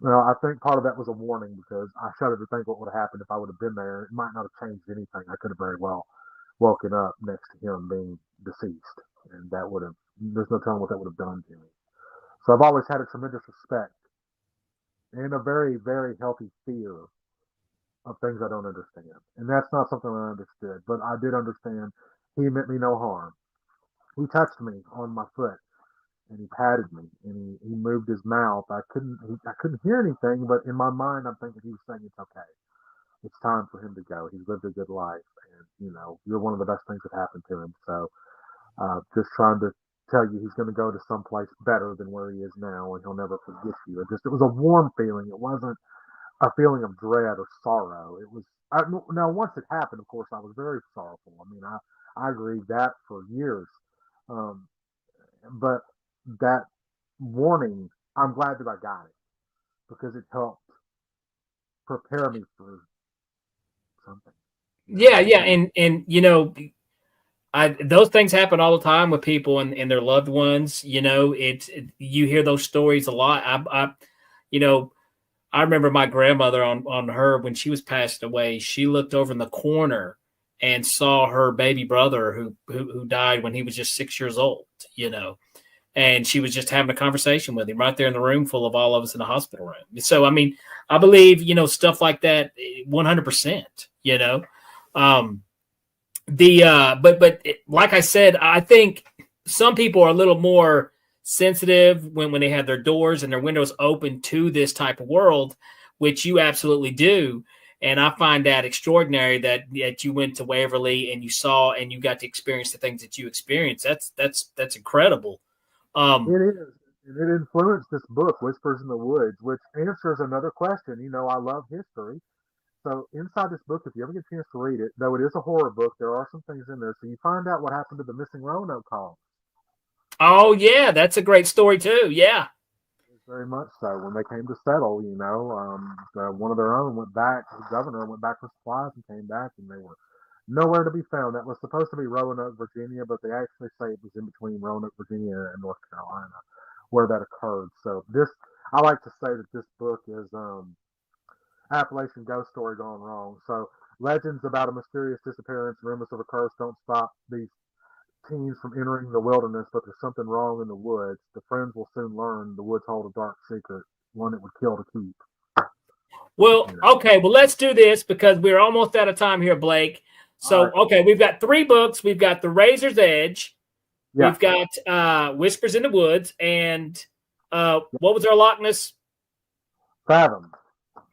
Well, I think part of that was a warning, because I shudder to think what would have happened if I would have been there. It might not have changed anything. I could have very well woken up next to him being deceased, and that would have, there's no telling what that would have done to me. So I've always had a tremendous respect and a very, very healthy fear of things I don't understand. And that's not something I understood, but I did understand he meant me no harm. He touched me on my foot, and he patted me, and he moved his mouth. I couldn't hear anything, but in my mind I'm thinking he was saying it's okay. It's time for him to go. He's lived a good life, and you're one of the best things that happened to him. So just trying to tell you he's going to go to someplace better than where he is now, and he'll never forget you. It was a warm feeling. It wasn't a feeling of dread or sorrow. It was now once it happened, of course, I was very sorrowful. I mean, I grieved that for years, um, but that warning, I'm glad that I got it, because it helped prepare me for something. Yeah, yeah, and those things happen all the time with people and their loved ones. You hear those stories a lot. You know, I remember my grandmother on her when she was passed away. She looked over in the corner and saw her baby brother who died when he was just 6 years old. And she was just having a conversation with him right there in the room full of all of us in the hospital room. So I mean, I believe stuff like that 100%. Um, but like I said, I think some people are a little more sensitive when they have their doors and their windows open to this type of world, which you absolutely do. And I find that extraordinary that you went to Waverly and you saw and you got to experience the things that you experienced. That's incredible. It is. And it influenced this book, Whispers in the Woods, which answers another question. I love history. So inside this book, if you ever get a chance to read it, though it is a horror book, there are some things in there. So you find out what happened to the missing Roanoke column. Oh yeah, that's a great story too. Yeah. Very much so. When they came to settle, one of their own went back. The governor went back for supplies and came back, and they were nowhere to be found. That was supposed to be Roanoke, Virginia, but they actually say it was in between Roanoke, Virginia, and North Carolina where that occurred. So I like to say that this book is Appalachian ghost story gone wrong. So legends about a mysterious disappearance, rumors of a curse don't stop these teens from entering the wilderness, but there's something wrong in the woods. The friends will soon learn the woods hold a dark secret, one it would kill to keep. Well, okay, well, let's do this because we're almost out of time here, Blake. So, right. Okay, we've got 3 books. We've got The Razor's Edge. Yeah. We've got Whispers in the Woods. And what was our Loch Ness? Fathom.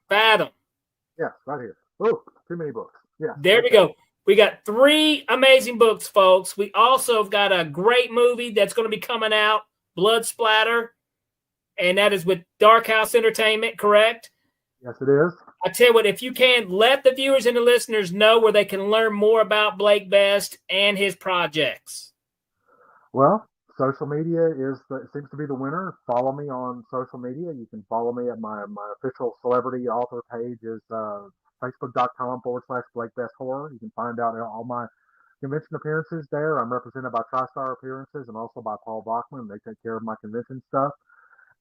Yes, right here. Oh, too many books. Yeah. There we go. We got 3 amazing books, folks. We also have got a great movie that's going to be coming out, Blood Splatter. And that is with DarkHouse Entertainment, correct? Yes, it is. I tell you what, if you can, let the viewers and the listeners know where they can learn more about Blake Best and his projects. Well, social media seems to be the winner. Follow me on social media. You can follow me at my official celebrity author page is facebook.com/Blake Best Horror. You can find out all my convention appearances there. I'm represented by TriStar Appearances and also by Paul Bachman. They take care of my convention stuff.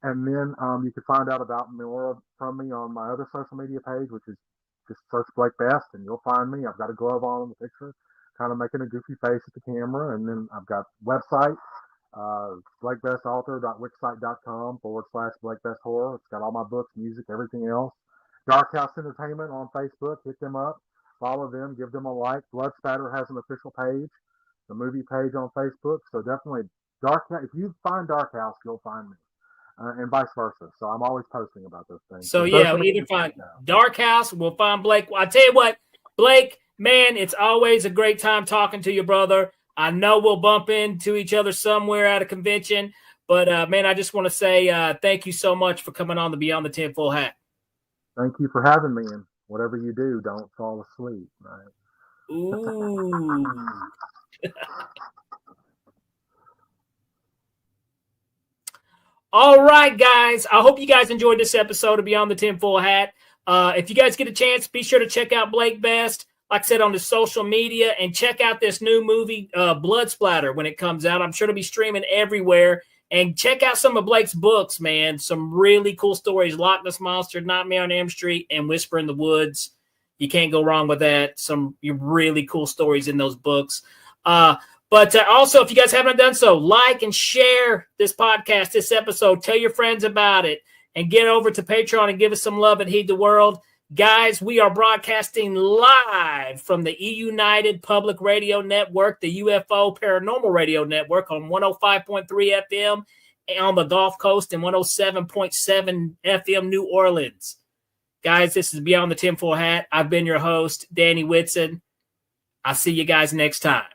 And then you can find out about more from me on my other social media page, which is just search Blake Best, and you'll find me. I've got a glove on in the picture, kind of making a goofy face at the camera. And then I've got website, blakebestauthor.wixsite.com/Blake Best Horror. It's got all my books, music, everything else. DarkHouse Entertainment on Facebook. Hit them up. Follow them. Give them a like. Blood Splatter has an official page, the movie page on Facebook. So definitely, if you find DarkHouse, you'll find me. And vice versa. So I'm always posting about those things. So yeah, either find DarkHouse, we'll find Blake. Well, I tell you what, Blake, man, it's always a great time talking to you, brother. I know we'll bump into each other somewhere at a convention, but man, I just want to say thank you so much for coming on the Beyond the Tinfoil Hat. Thank you for having me, and whatever you do, don't fall asleep. Right? Ooh. All right, guys. I hope you guys enjoyed this episode of Beyond the Tinfoil Hat. If you guys get a chance, be sure to check out Blake Best, like I said, on his social media, and check out this new movie, Blood Splatter, when it comes out. I'm sure it'll be streaming everywhere. And check out some of Blake's books, man. Some really cool stories. Loch Ness Monster, Nightmare on Elm Street, and Whisper in the Woods. You can't go wrong with that. Some really cool stories in those books. But also, if you guys haven't done so, like and share this podcast, this episode. Tell your friends about it. And get over to Patreon and give us some love and heed the world. Guys, we are broadcasting live from the E-United Public Radio Network, the UFO Paranormal Radio Network on 105.3 FM on the Gulf Coast and 107.7 FM New Orleans. Guys, this is Beyond the Tinfoil Hat. I've been your host, Danny Whitson. I'll see you guys next time.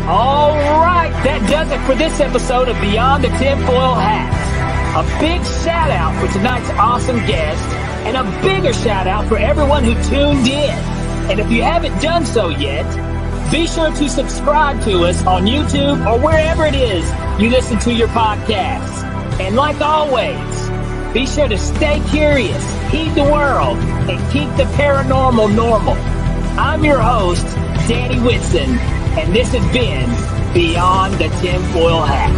All right, that does it for this episode of Beyond the Tinfoil Hat. A big shout out for tonight's awesome guest, and a bigger shout out for everyone who tuned in. And if you haven't done so yet, be sure to subscribe to us on YouTube or wherever it is you listen to your podcasts. And like always, be sure to stay curious, heed the world, and keep the paranormal normal. I'm your host, Danny Whitson, and this has been Beyond the Tinfoil Hat.